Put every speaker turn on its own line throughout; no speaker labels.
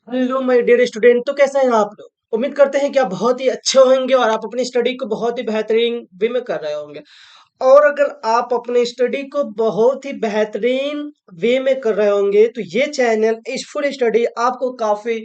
Hello my dear student, तो कैसे हैं आप लोग। उम्मीद करते हैं कि आप बहुत ही अच्छे होंगे और आप अपनी स्टडी को बहुत ही बेहतरीन वे में कर रहे होंगे। और अगर आप अपने स्टडी को बहुत ही बेहतरीन वे में कर रहे होंगे तो ये चैनल इस फुल स्टडी आपको काफी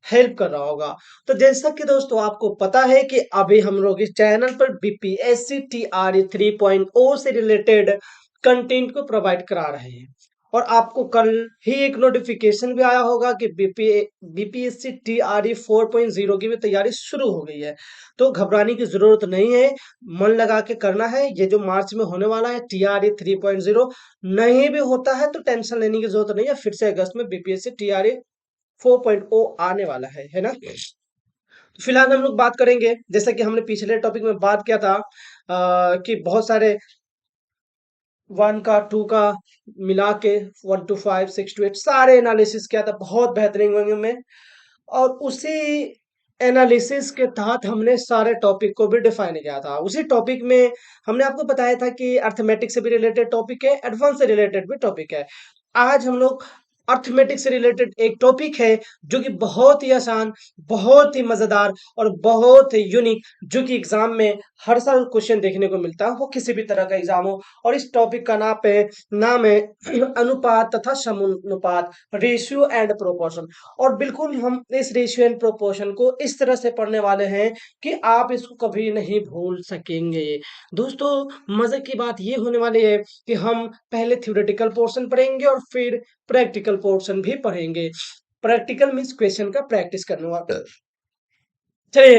हेल्प कर रहा होगा। तो जैसा कि दोस्तों आपको पता है कि अभी हम लोग इस चैनल पर बीपीएससी टीआरई 3.0 से रिलेटेड कंटेंट को प्रोवाइड करा रहे हैं। और आपको कल ही एक नोटिफिकेशन भी आया होगा कि बीपीएससी टीआरई 4.0 की भी तैयारी शुरू हो गई है। तो घबराने की जरूरत नहीं है, मन लगा के करना है। ये जो मार्च में होने वाला है टीआरई 3.0, नहीं भी होता है तो टेंशन लेने की जरूरत नहीं है। फिर से अगस्त में बीपीएससी टीआरई 4.0 आने वाला है ना। तो फिलहाल हम लोग बात करेंगे, जैसा कि हमने पिछले टॉपिक में बात किया था कि बहुत सारे वन का टू का मिला के 1 to 5 6 to 8 सारे एनालिसिस किया था बहुत बेहतरीन वे में। और उसी एनालिसिस के तहत हमने सारे टॉपिक को भी डिफाइन किया था। उसी टॉपिक में हमने आपको बताया था कि अर्थमेटिक से भी रिलेटेड टॉपिक है, एडवांस से रिलेटेड भी टॉपिक है। आज हम लोग अर्थमेटिक से रिलेटेड एक टॉपिक है जो कि बहुत ही आसान, बहुत ही मजेदार और बहुत ही यूनिक, जो कि एग्जाम में हर साल क्वेश्चन देखने को मिलता है, वो किसी भी तरह का एग्जाम हो। और इस टॉपिक का नाम है अनुपात तथा समानुपात, रेशियो एंड प्रोपोर्शन। और बिल्कुल हम इस रेशियो एंड प्रोपोर्शन को इस तरह से पढ़ने वाले हैं कि आप इसको कभी नहीं भूल सकेंगे। दोस्तों, मजे की बात ये होने वाली है कि हम पहले थ्योरेटिकल पोर्शन पढ़ेंगे और फिर प्रैक्टिकल पोर्शन भी पढ़ेंगे। प्रैक्टिकल मीन्स क्वेश्चन का प्रैक्टिस करने वाला। चलिए,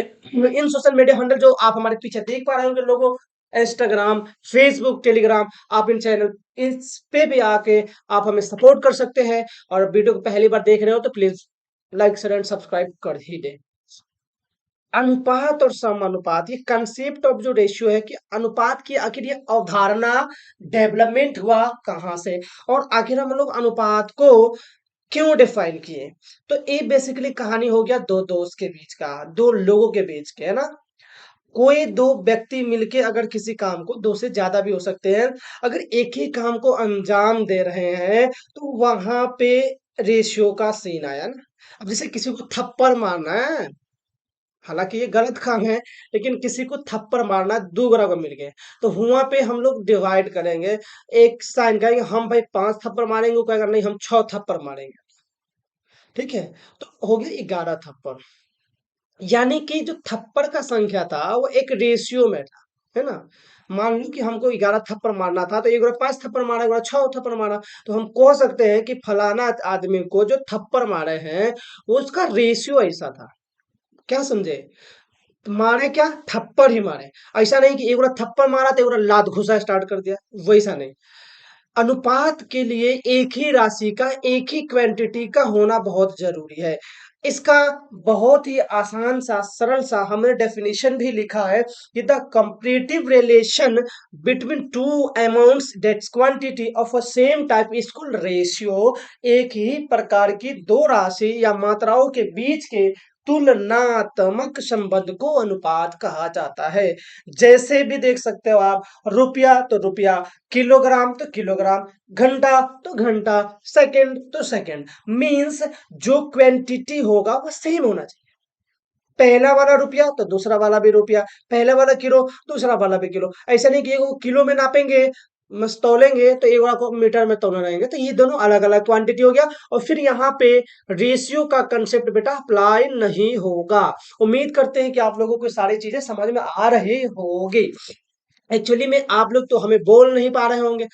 इन सोशल मीडिया हैंडल जो आप हमारे पीछे देख पा रहे होंगे लोगों, इंस्टाग्राम, फेसबुक, टेलीग्राम, आप इन चैनल इस पे भी आके आप हमें सपोर्ट कर सकते हैं। और वीडियो को पहली बार देख रहे हो तो please like share and subscribe कर ही दे। अनुपात और समानुपात, ये कंसेप्ट ऑफ जो रेशियो है कि अनुपात की आखिर ये अवधारणा डेवलपमेंट हुआ कहाँ से, और आखिर हम लोग अनुपात को क्यों डिफाइन किए। तो ये बेसिकली कहानी हो गया दो दोस्त के बीच का, दो लोगों के बीच के, है ना। कोई दो व्यक्ति मिलके अगर किसी काम को, दो से ज्यादा भी हो सकते हैं, अगर एक ही काम को अंजाम दे रहे हैं तो वहां पे रेशियो का सीन आया ना। अब जैसे किसी को थप्पड़ मारना है, हालांकि ये गलत काम है, लेकिन किसी को थप्पड़ मारना, दो ग्राम मिल गए, तो वहां पे हम लोग डिवाइड करेंगे। एक साइन कहेंगे हम भाई 5 थप्पड़ मारेंगे, वो कहेगा नहीं हम 6 थप्पड़ मारेंगे। ठीक है, तो हो गया 11 थप्पड़। यानी कि जो थप्पड़ का संख्या था वो एक रेशियो में था, है ना। मान लो कि हमको 11 थप्पड़ मारना था तो एक बार 5 थप्पड़ मारा, एक बार 6 थप्पड़ मारा, तो हम कह सकते हैं कि फलाना आदमी को जो थप्पड़ मारे हैं वो उसका रेशियो ऐसा था। क्या समझे। मारे क्या, थप्पड़ ही मारे। ऐसा नहीं कि एक बार थप्पड़ मारा तो एक बार लात घुसा स्टार्ट कर दिया, वैसा नहीं। अनुपात के लिए एक ही राशि का, एक ही क्वांटिटी का होना बहुत जरूरी है। इसका बहुत ही आसान सा, सरल सा हमने डेफिनेशन भी लिखा है कि the comparative relation between two amounts that's quantity of a same type is called ratio. एक ही प्रकार की दो राशि या मात्राओं के बीच के तुलनात्मक संबंध को अनुपात कहा जाता है। जैसे भी देख सकते हो आप, रुपया तो रुपया, किलोग्राम तो किलोग्राम, घंटा तो घंटा, सेकंड तो सेकंड। मींस जो क्वांटिटी होगा वो सेम होना चाहिए। पहला वाला रुपया तो दूसरा वाला भी रुपया, पहला वाला किलो दूसरा वाला भी किलो। ऐसा नहीं कि एक को किलो में नापेंगे, तौलेंगे, तो एक वाला को मीटर में तौलना रहेंगे, तो ये दोनों अलग अलग क्वांटिटी हो गया। और फिर यहाँ पे रेशियो का कंसेप्ट बेटा अप्लाई नहीं होगा। उम्मीद करते हैं कि आप लोगों को सारी चीजें समझ में आ रही होगी। एक्चुअली में आप लोग तो हमें बोल नहीं पा रहे होंगे।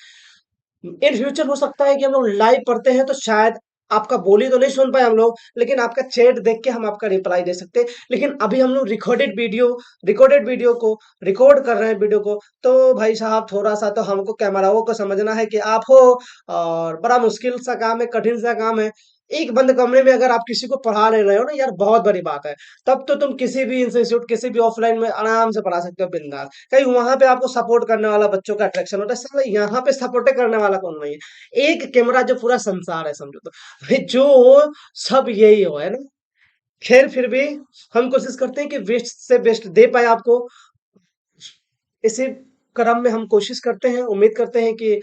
इन फ्यूचर हो सकता है कि हम लोग लाइव पढ़ते हैं तो शायद आपका बोली तो नहीं सुन पाए हम लोग, लेकिन आपका चैट देख के हम आपका रिप्लाई दे सकते हैं। लेकिन अभी हम लोग रिकॉर्डेड वीडियो को रिकॉर्ड कर रहे हैं वीडियो को। तो भाई साहब थोड़ा सा तो हमको कैमराओं को समझना है कि आप हो, और बड़ा मुश्किल सा काम है, कठिन सा काम है। एक बंद कमरे में अगर आप किसी को पढ़ा ले रहे हो ना यार, बहुत बड़ी बात है। तब तो तुम किसी भी इंस्टीट्यूट, किसी भी ऑफलाइन में आराम से पढ़ा सकते हो बिंदास। कहीं वहां पे आपको सपोर्ट करने वाला बच्चों का अट्रैक्शन होता है, साला यहाँ पे सपोर्ट करने वाला कौन नहीं है। एक कैमरा जो पूरा संसार है समझो तो, भाई जो हो सब यही हो, है ना। खैर फिर भी हम कोशिश करते हैं कि बेस्ट से बेस्ट दे पाए आपको। इसी क्रम में हम कोशिश करते हैं, उम्मीद करते हैं कि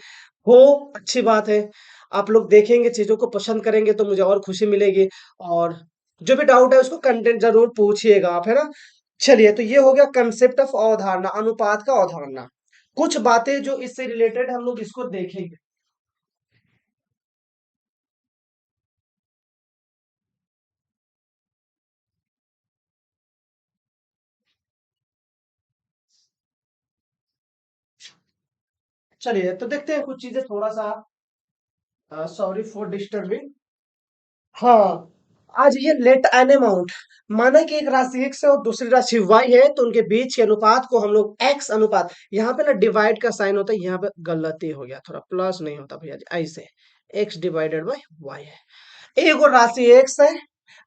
हो, अच्छी बात है। आप लोग देखेंगे, चीज़ों को पसंद करेंगे तो मुझे और खुशी मिलेगी। और जो भी डाउट है उसको कंटेंट ज़रूर पूछिएगा आप, है ना? चलिए, तो ये हो गया कांसेप्ट ऑफ अवधारणा, अनुपात का अवधारणा। कुछ बातें जो इससे रिलेटेड हम लोग इसको देखेंगे। चलिए, तो देखते हैं कुछ चीज़ें थोड़ा-सा। Sorry for disturbing. हाँ, आज ये लेट एन अमाउंट, माना कि एक राशि x है और दूसरी राशि y है, तो उनके बीच के अनुपात को हम लोग x अनुपात, यहाँ पे ना डिवाइड का साइन होता है, यहाँ पे गलती हो गया, थोड़ा प्लस नहीं होता भैया जी, ऐसे x डिवाइडेड बाय y है। एक और राशि x है,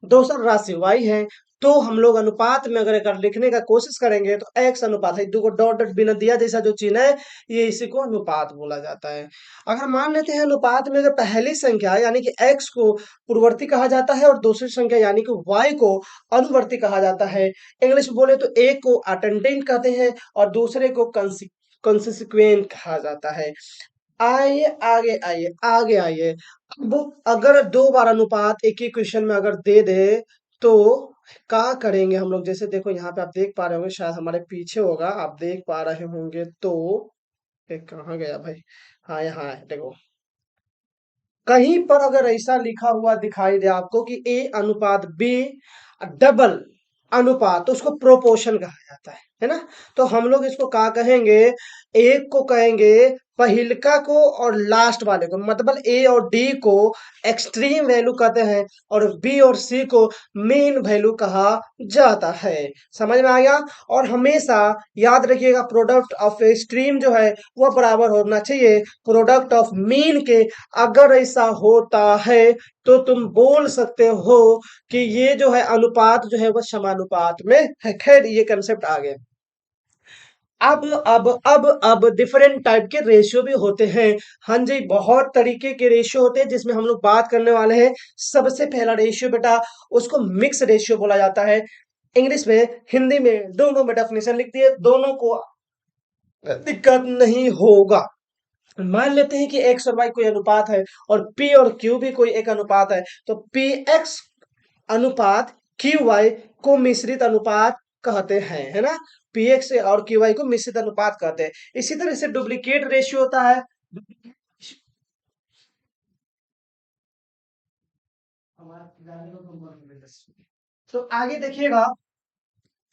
दूसरा राशि y है, तो हम लोग अनुपात में अगर लिखने का कोशिश करेंगे तो x अनुपात है, दो को डॉट डॉट बिना दिया जैसा जो चिन्ह है, ये इसी को अनुपात बोला जाता है। अगर मान लेते हैं अनुपात में अगर पहली संख्या यानी कि x को पूर्ववर्ती कहा जाता है और दूसरी संख्या यानी कि y को अनुवर्ती कहा जाता है। इंग्लिश में बोले तो एक को अटेंडेंट कहते हैं और दूसरे को कंसिक्वेंट कहा जाता है। आइए आगे, आइए आगे, आइए। अब अगर दो बार अनुपात एक ही क्वेश्चन में अगर दे दे तो क्या करेंगे हम लोग? जैसे देखो यहाँ पे आप देख पा रहे होंगे, शायद हमारे पीछे होगा, आप देख पा रहे होंगे तो एक कहाँ गया भाई? हाँ, यहाँ है, देखो। कहीं पर अगर ऐसा लिखा हुआ दिखाई दे आपको कि ए अनुपात बी डबल अनुपात, तो उसको प्रोपोर्शन कहा जाता है ना? तो हम लोग इसको क्या कहेंगे? एक को कहेंगे पहिलका को और लास्ट वाले को, मतलब ए और डी को एक्सट्रीम वैल्यू कहते हैं और बी और सी को मीन वैल्यू कहा जाता है। समझ में आ गया? और हमेशा याद रखिएगा, प्रोडक्ट ऑफ एक्सट्रीम जो है वह बराबर होना चाहिए प्रोडक्ट ऑफ मीन के। अगर ऐसा होता है तो तुम बोल सकते हो कि ये जो है अनुपात जो है वह समानुपात में है। खैर, ये कंसेप्ट आ गए। अब डिफरेंट टाइप के रेशियो भी होते हैं। हाँ जी, बहुत तरीके के रेशियो होते हैं जिसमें हम लोग बात करने वाले हैं। सबसे पहला रेशियो बेटा, उसको मिक्स रेशियो बोला जाता है। इंग्लिश में, हिंदी में दोनों में डेफिनेशन लिख दिए, दोनों को दिक्कत नहीं होगा। मान लेते हैं कि एक्स और वाई कोई अनुपात है और पी और क्यू भी कोई एक अनुपात है, तो पी एक्स अनुपात क्यू वाई को मिश्रित अनुपात कहते हैं, है ना? पी एक्स और क्यू वाई को मिश्रित अनुपात कहते हैं। इसी तरह से डुप्लीकेट रेशियो होता है। तो आगे देखिएगा,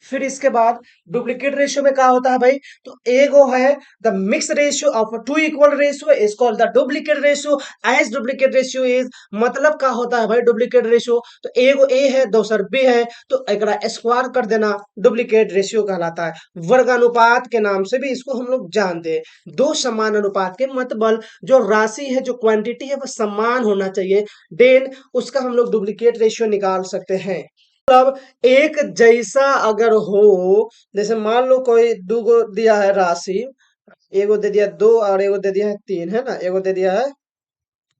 फिर इसके बाद डुप्लीकेट रेशियो में क्या होता है भाई? तो एगो है the mix ratio of two equal ratio is called the duplicate ratio. As duplicate ratio is, मतलब क्या होता है भाई डुप्लीकेट रेशियो? तो एगो ए है, दूसर बी है, तो एक स्क्वायर कर देना, डुप्लीकेट रेशियो कहलाता है। वर्गानुपात के नाम से भी इसको हम लोग जानते हैं। दो समान अनुपात के मतलब जो राशि है, जो क्वांटिटी है, वह समान होना चाहिए, देन उसका हम लोग डुप्लीकेट रेशियो निकाल सकते हैं। मतलब एक जैसा अगर हो, जैसे मान लो कोई दो गो दिया है राशि, एगो दे दिया दो और एगो दे दिया है तीन, है ना? एगो दे दिया है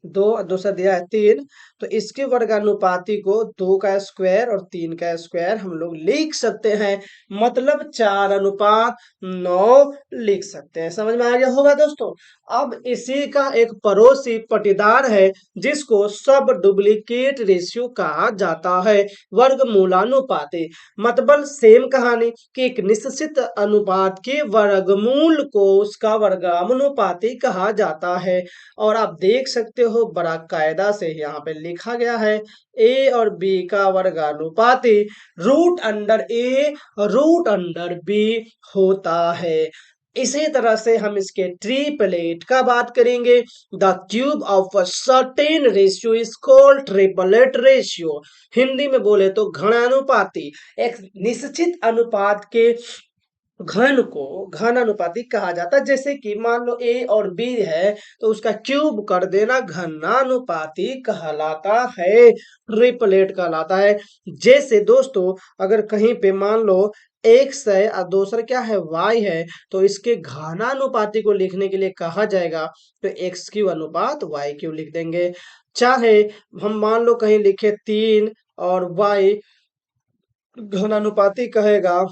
दो और दूसरा दिया है तीन, तो इसके वर्गानुपाती को दो का स्क्वायर और तीन का स्क्वायर हम लोग लिख सकते हैं, मतलब 4:9 लिख सकते हैं। समझ में आ गया होगा दोस्तों? अब इसी का एक पड़ोसी पटीदार है जिसको सब डुप्लीकेट रेशियो कहा जाता है, वर्गमूलानुपाती। मतलब सेम कहानी कि एक निश्चित अनुपात के वर्गमूल को उसका वर्गानुपाती कहा जाता है। और आप देख सकते हो बड़ा कायदा से यहाँ पे लिखा गया है, ए और बी का वर्गानुपाती रूट अंडर ए रूट अंडर बी होता है। इसी तरह से हम इसके ट्रिपलेट का बात करेंगे। The cube of a certain ratio is called triplet ratio. Hindi में बोले तो घनानुपाती, एक निश्चित अनुपात के घन को घन अनुपाती कहा जाता है। जैसे कि मान लो ए और बी है, तो उसका क्यूब कर देना घनानुपाती कहलाता है, ट्रिपलेट कहलाता है। जैसे दोस्तों, अगर कहीं पे मान लो एक्स है और दूसरा क्या है वाई है, तो इसके घनानुपाती को लिखने के लिए कहा जाएगा तो एक्स क्यू अनुपात वाई क्यू लिख देंगे। चाहे हम मान लो कहीं लिखे तीन और वाई घनानुपाती कहेगा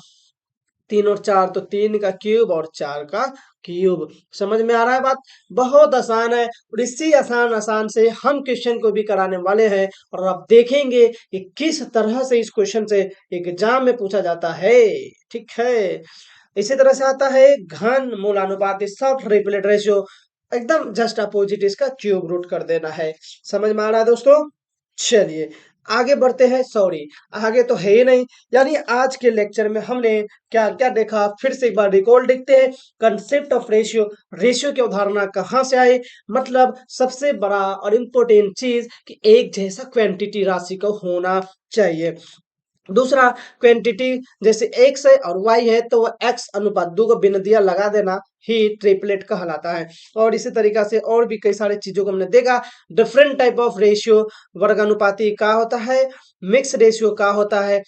तीन और चार, तो तीन का क्यूब और चार का क्यूब। समझ में आ रहा है बात? बहुत आसान है और इसी आसान आसान से हम क्वेश्चन को भी कराने वाले हैं और आप देखेंगे कि किस तरह से इस क्वेश्चन से एग्जाम में पूछा जाता है। ठीक है, इसी तरह से आता है घन मूलानुपाती सॉफ्ट रिपीटेड रेशियो, एकदम जस्ट अपोजिट इसका क्यूब रूट कर देना है। समझ में आ रहा है दोस्तों? चलिए आगे बढ़ते हैं। सॉरी, आगे तो है ही नहीं। यानी आज के लेक्चर में हमने क्या क्या देखा, फिर से एक बार रिकॉल देखते हैं। कंसेप्ट ऑफ रेशियो, रेशियो की अवधारणा कहाँ से आई, मतलब सबसे बड़ा और इम्पोर्टेंट चीज कि एक जैसा क्वांटिटी राशि का होना चाहिए। दूसरा, क्वांटिटी जैसे एक्स है और वाई है तो वह एक्स अनुपात दो को बिंदिया लगा देना ही ट्रिपलेट कहलाता है। और इसी तरीका से और भी कई सारे चीजों को हमने देखा। डिफरेंट टाइप ऑफ रेशियो, वर्गानुपाती का होता है, मिक्स रेशियो का होता है,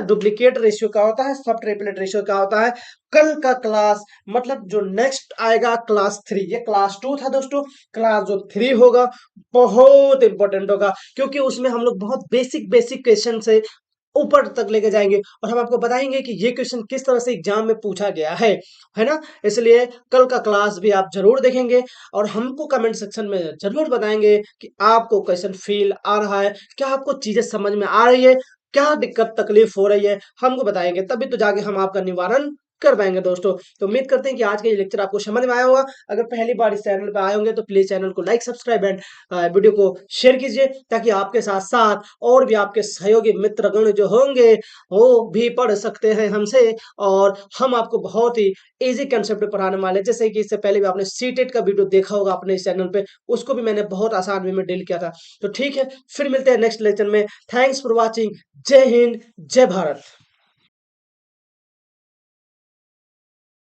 डुप्लीकेट रेशियो का होता है, सब ट्रिपलेट रेशियो का होता है। कल का क्लास मतलब जो नेक्स्ट आएगा क्लास 3, ये क्लास 2 था दोस्तों। क्लास जो 3 होगा बहुत इंपॉर्टेंट होगा, क्योंकि उसमें हम लोग बहुत बेसिक बेसिक क्वेश्चन से ऊपर तक लेके जाएंगे और हम आपको बताएंगे कि ये क्वेश्चन किस तरह से एग्जाम में पूछा गया है ना। इसलिए कल का क्लास भी आप जरूर देखेंगे और हमको कमेंट सेक्शन में जरूर बताएंगे कि आपको क्वेश्चन फील आ रहा है, क्या आपको चीजें समझ में आ रही है, क्या दिक्कत तकलीफ हो रही है, हमको बताएंगे, तभी तो जाके हम आपका निवारण कर पाएंगे दोस्तों। तो उम्मीद करते हैं कि आज का ये लेक्चर आपको समझ में आया होगा। अगर पहली बार इस चैनल पे आए होंगे तो प्लीज चैनल को लाइक सब्सक्राइब एंड वीडियो को शेयर कीजिए, ताकि आपके साथ साथ और भी आपके सहयोगी मित्रगण जो होंगे वो भी पढ़ सकते हैं हमसे। और हम आपको बहुत ही इजी कंसेप्ट पढ़ाने वाले हैं। जैसे कि इससे पहले भी आपने सीटेट का वीडियो देखा होगा अपने इस चैनल पे, उसको भी मैंने बहुत आसान वे में डील किया था। तो ठीक है, फिर मिलते हैं नेक्स्ट लेक्चर में। Thanks for watching. जय हिंद, जय भारत।